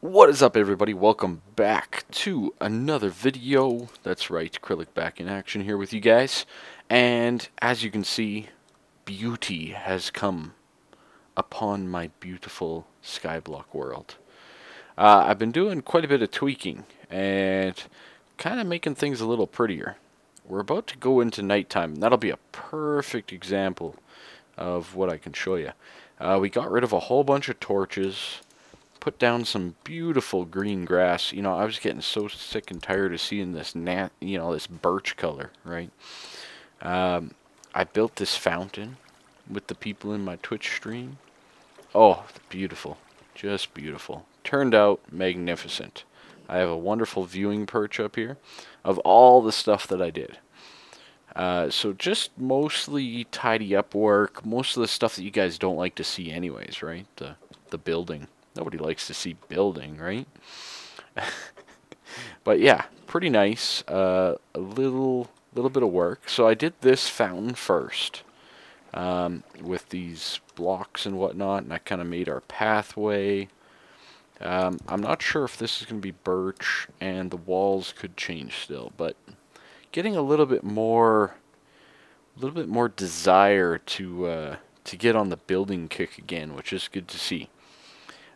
What is up, everybody? Welcome back to another video. That's right, Kryllyk back in action here with you guys. And as you can see, beauty has come upon my beautiful Skyblock world. I've been doing quite a bit of tweaking and kind of making things a little prettier. We're about to go into nighttime. That'll be a perfect example of what I can show you. We got rid of a whole bunch of torches. Put down some beautiful green grass. You know, I was getting so sick and tired of seeing this this birch color, right? I built this fountain with the people in my Twitch stream. Oh, beautiful. Just beautiful. Turned out magnificent. I have a wonderful viewing perch up here of all the stuff that I did. So just mostly tidy up work. Most of the stuff that you guys don't like to see anyways, right? The building. Nobody likes to see building, right? But yeah, pretty nice. A little bit of work. So I did this fountain first with these blocks and whatnot, and I kind of made our pathway. I'm not sure if this is going to be birch, and the walls could change still, but getting a little bit more desire to get on the building kick again, which is good to see.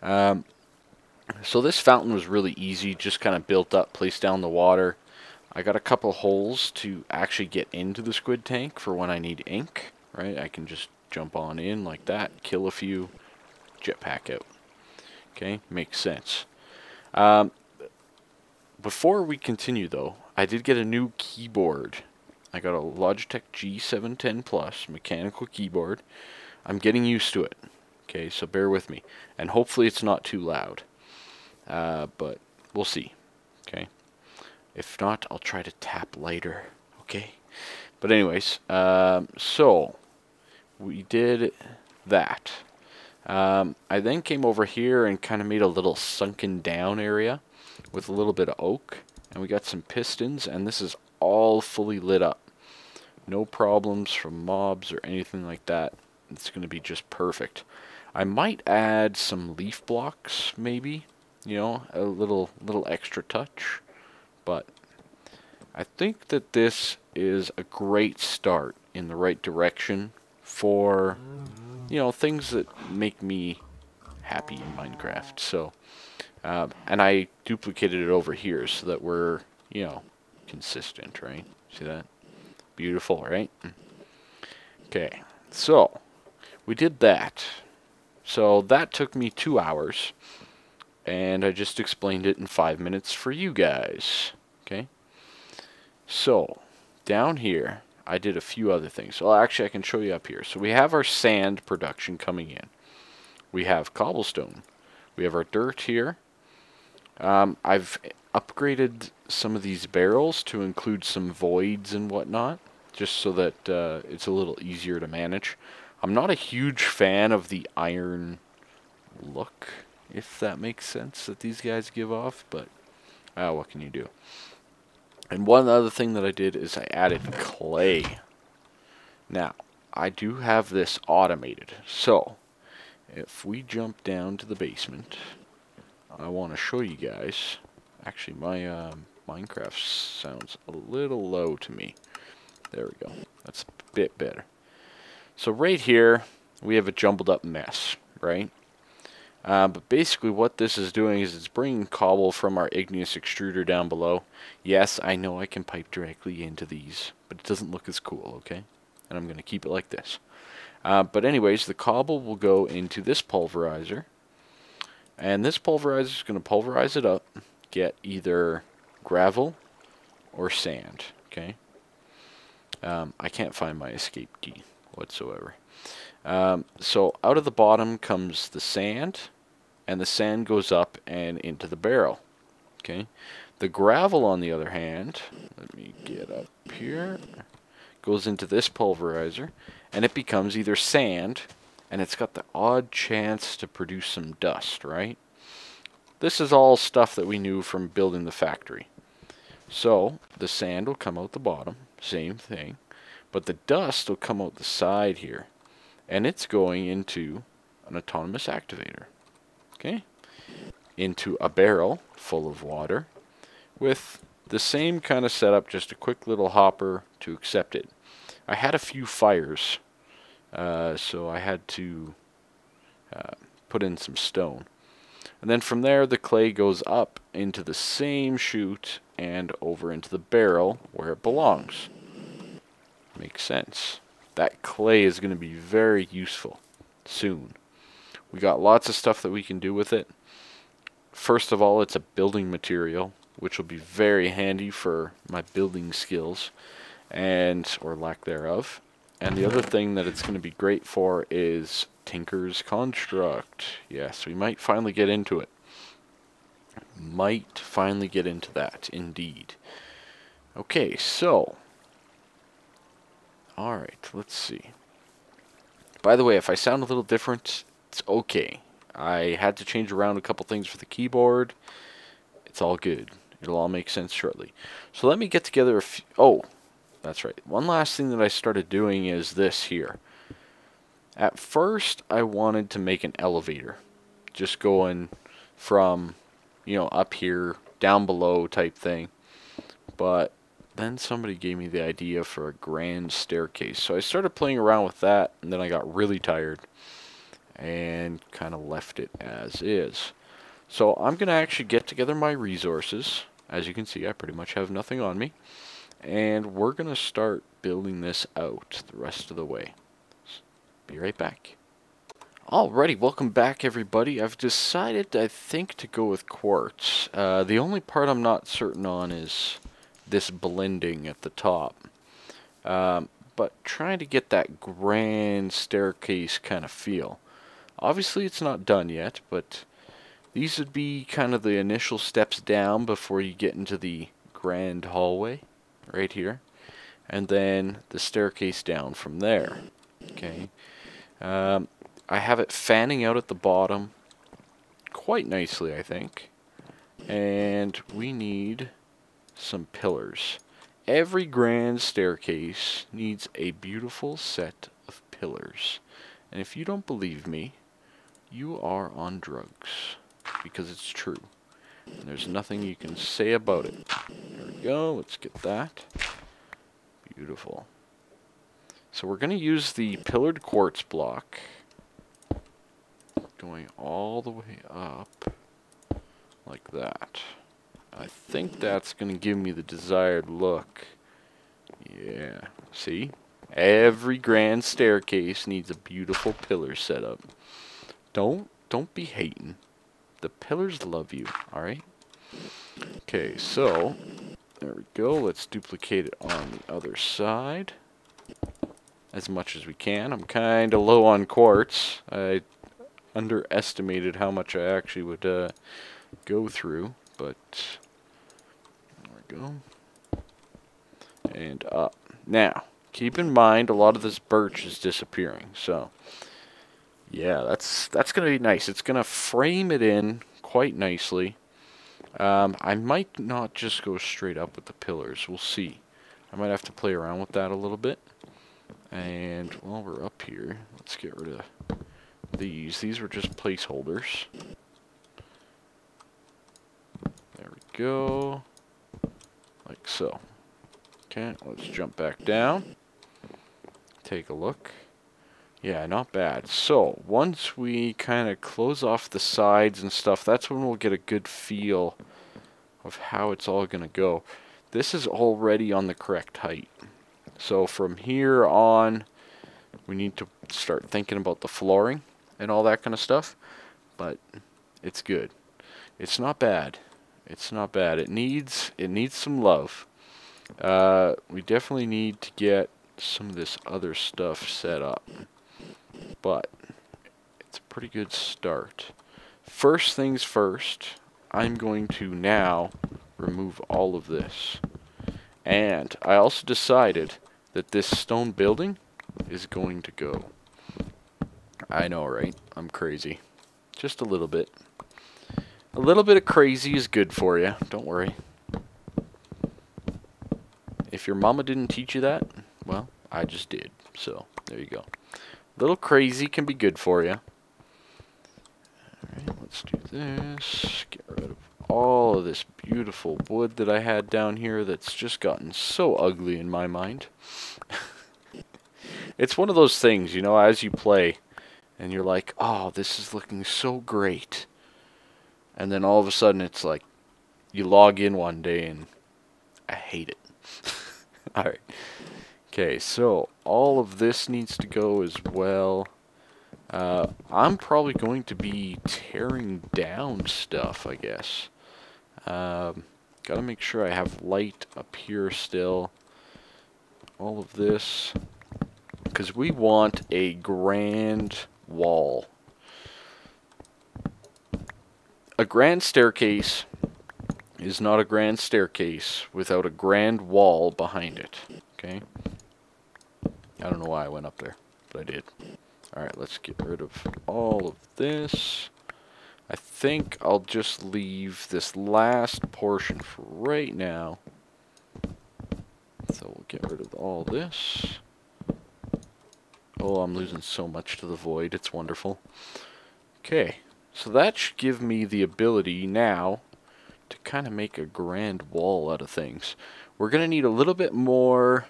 So this fountain was really easy, just kind of built up, placed down the water. I got a couple holes to actually get into the squid tank for when I need ink, right? I can just jump on in like that, kill a few, jetpack out. Okay, makes sense. Before we continue though, I did get a new keyboard. I got a Logitech G710 Plus mechanical keyboard. I'm getting used to it. Okay, so bear with me. And hopefully it's not too loud. But we'll see. Okay. If not, I'll try to tap lighter. Okay. But anyways, so we did that. I then came over here and kind of made a little sunken down area with a little bit of oak. And we got some pistons, and this is all fully lit up. No problems from mobs or anything like that. It's going to be just perfect. I might add some leaf blocks, maybe, you know, a little extra touch, but I think that this is a great start in the right direction for, you know, things that make me happy in Minecraft. So, and I duplicated it over here so that we're, you know, consistent, right? See that? Beautiful, right? Okay, so we did that. So that took me 2 hours, and I just explained it in 5 minutes for you guys. Okay? So, down here, I did a few other things. Well, actually, I can show you up here. So we have our sand production coming in. We have cobblestone. We have our dirt here. I've upgraded some of these barrels to include some voids and whatnot, just so that it's a little easier to manage. I'm not a huge fan of the iron look, if that makes sense, that these guys give off, but what can you do? And one other thing that I did is I added clay. Now, I do have this automated, so if we jump down to the basement, I want to show you guys. Actually, my Minecraft sounds a little low to me. There we go. That's a bit better. So right here, we have a jumbled up mess, right? But basically what this is doing is it's bringing cobble from our igneous extruder down below. Yes, I know I can pipe directly into these, but it doesn't look as cool, okay? And I'm going to keep it like this. But anyways, the cobble will go into this pulverizer. And this pulverizer is going to pulverize it up, get either gravel or sand, okay? I can't find my escape key whatsoever. So out of the bottom comes the sand, and the sand goes up and into the barrel. Okay. The gravel, on the other hand, let me get up here, goes into this pulverizer, and it becomes either sand, and it's got the odd chance to produce some dust, right? This is all stuff that we knew from building the factory. So the sand will come out the bottom, same thing. But the dust will come out the side here, and it's going into an autonomous activator. Okay? into a barrel full of water with the same kind of setup, just a quick little hopper to accept it. I had a few fires, so I had to put in some stone. And then from there, the clay goes up into the same chute and over into the barrel where it belongs. Makes sense. That clay is going to be very useful soon. We got lots of stuff that we can do with it. First of all, it's a building material, which will be very handy for my building skills, or lack thereof. And the other thing that it's going to be great for is Tinker's Construct. Yes, we might finally get into it. Might finally get into that, indeed. Okay, so. Alright, let's see. By the way, if I sound a little different, it's okay. I had to change around a couple things for the keyboard. It's all good. It'll all make sense shortly. So let me get together a few... Oh, that's right. One last thing that I started doing is this here. At first, I wanted to make an elevator. Just going from, up here, down below type thing. But then somebody gave me the idea for a grand staircase. So I started playing around with that, and then I got really tired and kind of left it as is. So I'm going to actually get together my resources. As you can see, I pretty much have nothing on me. And we're going to start building this out the rest of the way. Be right back. Alrighty, welcome back everybody. I've decided, I think, to go with quartz. The only part I'm not certain on is this blending at the top. But trying to get that grand staircase kind of feel. Obviously it's not done yet, but these would be kind of the initial steps down before you get into the grand hallway right here. And then the staircase down from there. Okay. I have it fanning out at the bottom quite nicely, I think. And we need some pillars. Every grand staircase needs a beautiful set of pillars. And if you don't believe me, you are on drugs. Because it's true. And there's nothing you can say about it. There we go. Let's get that. Beautiful. So we're going to use the pillared quartz block. Going all the way up. Like that. I think that's going to give me the desired look. Yeah. See? Every grand staircase needs a beautiful pillar setup. Don't be hating. The pillars love you, alright? Okay, so there we go. Let's duplicate it on the other side as much as we can. I'm kind of low on quartz. I underestimated how much I actually would go through, but there we go. And up. Now, keep in mind a lot of this birch is disappearing, so yeah, that's going to be nice. It's going to frame it in quite nicely. I might not just go straight up with the pillars. We'll see. I might have to play around with that a little bit. And while we're up here, let's get rid of these. These were just placeholders. There we go. Like so. Okay, let's jump back down. Take a look. Yeah, not bad. So, once we kind of close off the sides and stuff, that's when we'll get a good feel of how it's all going to go. This is already on the correct height. So, from here on, we need to start thinking about the flooring and all that kind of stuff. But, it's good. It's not bad. It's not bad. It needs some love. We definitely need to get some of this other stuff set up. But it's a pretty good start. First things first, I'm going to now remove all of this. And I also decided that this stone building is going to go. I know, right? I'm crazy. Just a little bit. A little bit of crazy is good for you. Don't worry. If your mama didn't teach you that, well, I just did. So, there you go. Little crazy can be good for you. Alright, let's do this. Get rid of all of this beautiful wood that I had down here that's just gotten so ugly in my mind. It's one of those things, you know, as you play, and you're like, oh, this is looking so great. And then all of a sudden it's like, you log in one day and I hate it. Alright. Okay, so all of this needs to go as well. I'm probably going to be tearing down stuff, I guess. Gotta make sure I have light up here still. All of this. Because we want a grand wall. A grand staircase is not a grand staircase without a grand wall behind it. Okay? I don't know why I went up there, but I did. Alright, let's get rid of all of this. I think I'll just leave this last portion for right now. So we'll get rid of all this. Oh, I'm losing so much to the void. It's wonderful. Okay, so that should give me the ability now to kind of make a grand wall out of things. We're going to need a little bit more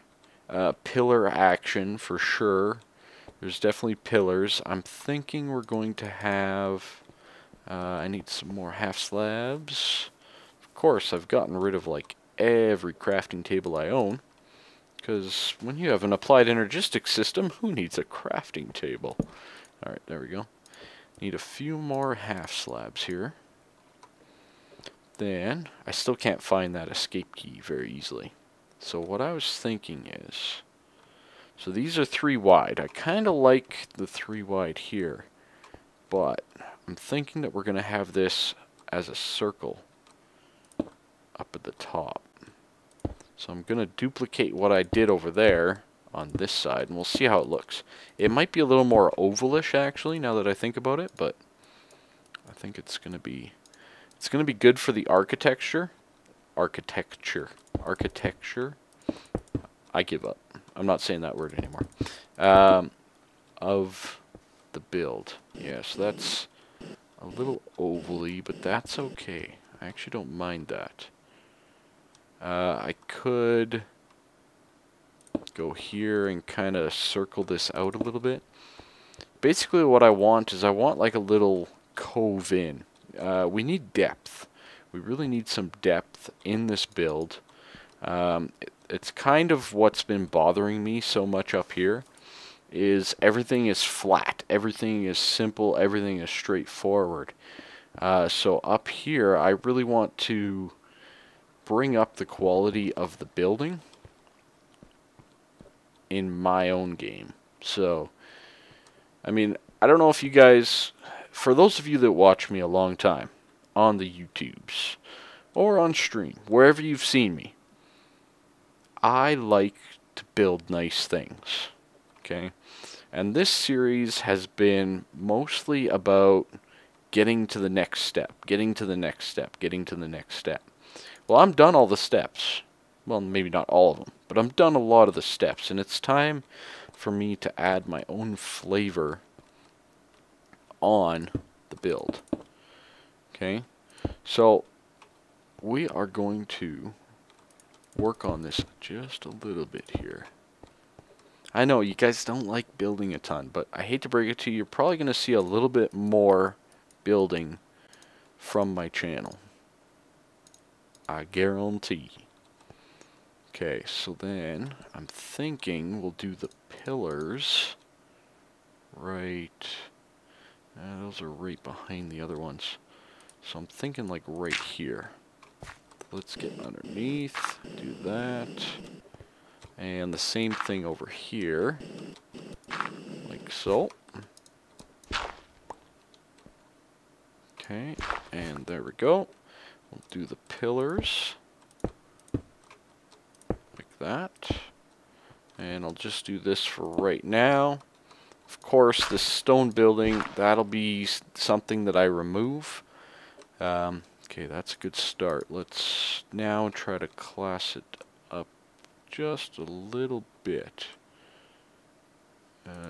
pillar action for sure. There's definitely pillars. I'm thinking we're going to have... I need some more half slabs. Of course, I've gotten rid of like every crafting table I own. Because when you have an applied energistics system, who needs a crafting table? Alright, there we go. Need a few more half slabs here. Then, I still can't find that escape key very easily. So what I was thinking is... So these are 3 wide. I kind of like the 3 wide here. But I'm thinking that we're going to have this as a circle up at the top. So I'm going to duplicate what I did over there on this side, and we'll see how it looks. It might be a little more ovalish, actually, now that I think about it, but I think it's going to be good for the architecture. Architecture. I give up. I'm not saying that word anymore. Of the build. Yeah, so that's a little ovally, but that's okay. I actually don't mind that. I could go here and kind of circle this out a little bit. Basically what I want is I want like a little cove in. We need depth. We really need some depth in this build. It's kind of what's been bothering me so much up here is everything is flat. Everything is simple. Everything is straightforward. So up here I really want to bring up the quality of the building in my own game. So, I mean, I don't know if you guys, for those of you that watch me a long time on the YouTubes or on stream, wherever you've seen me, I like to build nice things. Okay? And this series has been mostly about getting to the next step, getting to the next step, getting to the next step. Well, I'm done all the steps. Well, maybe not all of them, but I'm done a lot of the steps, and it's time for me to add my own flavor on the build. Okay? So, we are going to work on this just a little bit here. I know you guys don't like building a ton, but I hate to break it to you, you're probably going to see a little bit more building from my channel. I guarantee. Okay, so then I'm thinking we'll do the pillars right. Those are right behind the other ones. So I'm thinking like right here. Let's get underneath, do that. And the same thing over here. Like so. Okay, and there we go. We'll do the pillars like that, and I'll just do this for right now. Of course, this stone building, that'll be something that I remove. Okay, that's a good start. Let's now try to class it up just a little bit.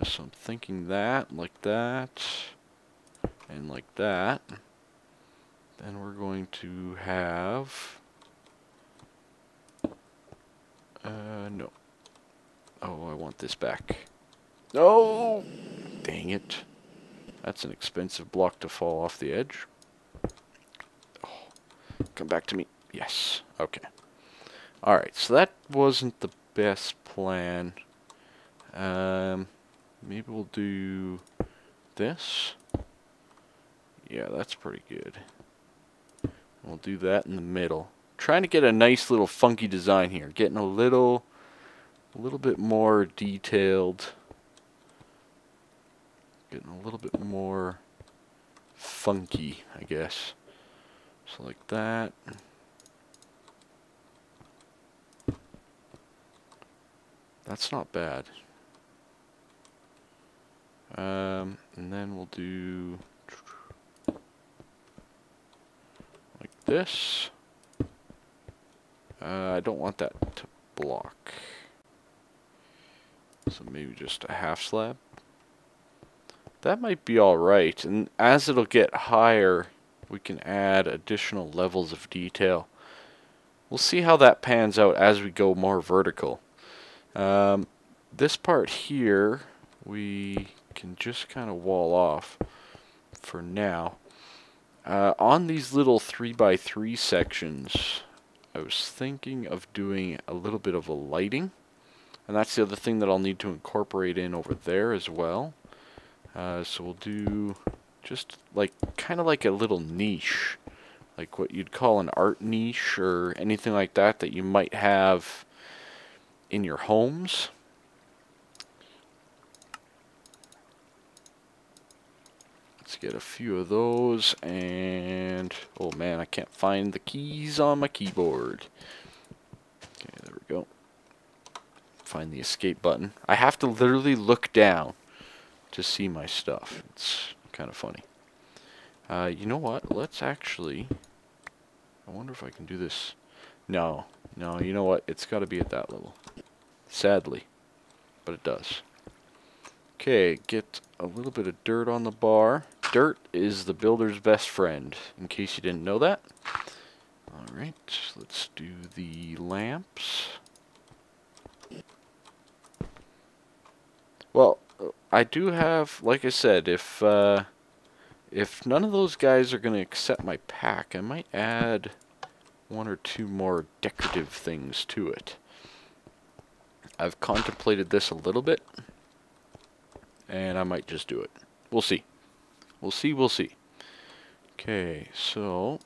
So I'm thinking that, like that, and like that. Then we're going to have... no. Oh, I want this back. No! Dang it. That's an expensive block to fall off the edge. Oh, come back to me. Yes. Okay. Alright, so that wasn't the best plan. Maybe we'll do this. Yeah, that's pretty good. We'll do that in the middle. Trying to get a nice little funky design here. Getting a little bit more detailed. Getting a little bit more funky, I guess. So like that. That's not bad. And then we'll do like this. I don't want that to block. So maybe just a half slab. That might be alright. And as it'll get higher, we can add additional levels of detail. We'll see how that pans out as we go more vertical. This part here, we can just kind of wall off for now. On these little 3x3 sections, I was thinking of doing a little bit of a lighting. And that's the other thing that I'll need to incorporate in over there as well. So we'll do just like kind of like a little niche, like what you'd call an art niche or anything like that that you might have in your homes. Let's get a few of those, and oh man, I can't find the keys on my keyboard. Okay, there we go. Find the escape button. I have to literally look down to see my stuff. It's kind of funny. You know what? Let's actually... I wonder if I can do this. No, you know what? It's got to be at that level. Sadly. But it does. Okay, get a little bit of dirt on the bar. Dirt is the builder's best friend, in case you didn't know that. Alright, let's do the lamps. Well, I do have, like I said, if none of those guys are going to accept my pack, I might add one or two more decorative things to it. I've contemplated this a little bit, and I might just do it. We'll see. We'll see. Okay, so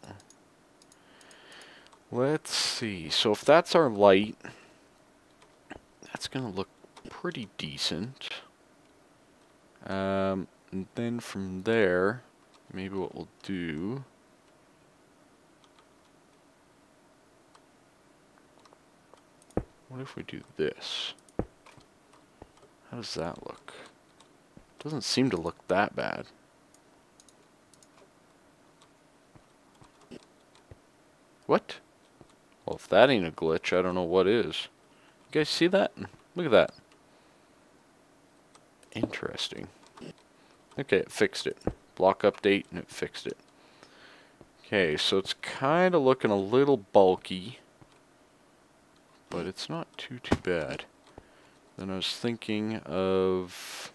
let's see. So if that's our light, that's going to look pretty decent. And then from there, maybe what we'll do... What if we do this? How does that look? Doesn't seem to look that bad. What? Well, if that ain't a glitch, I don't know what is. You guys see that? Look at that. Interesting. Okay, it fixed it. Block update, and it fixed it. Okay, so it's kind of looking a little bulky, but it's not too bad. Then I was thinking of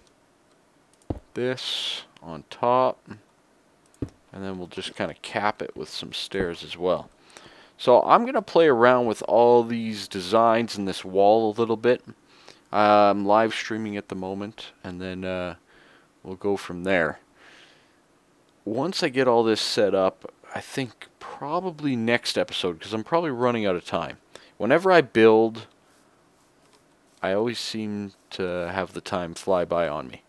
this on top, and then we'll just kind of cap it with some stairs as well. So I'm going to play around with all these designs in this wall a little bit. I'm live streaming at the moment, and then we'll go from there. Once I get all this set up, I think probably next episode, because I'm probably running out of time. Whenever I build, I always seem to have the time fly by on me.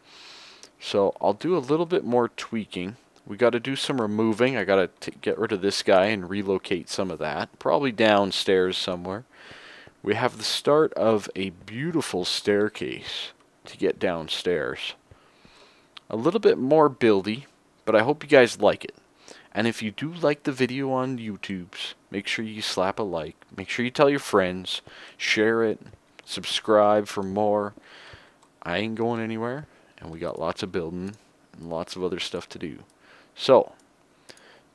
So I'll do a little bit more tweaking. We got to do some removing. I got to get rid of this guy and relocate some of that. Probably downstairs somewhere. We have the start of a beautiful staircase to get downstairs. A little bit more buildy, but I hope you guys like it. And if you do like the video on YouTube, make sure you slap a like. Make sure you tell your friends. Share it. Subscribe for more. I ain't going anywhere. And we got lots of building and lots of other stuff to do. So,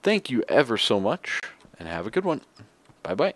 Thank you ever so much, and have a good one. Bye-bye.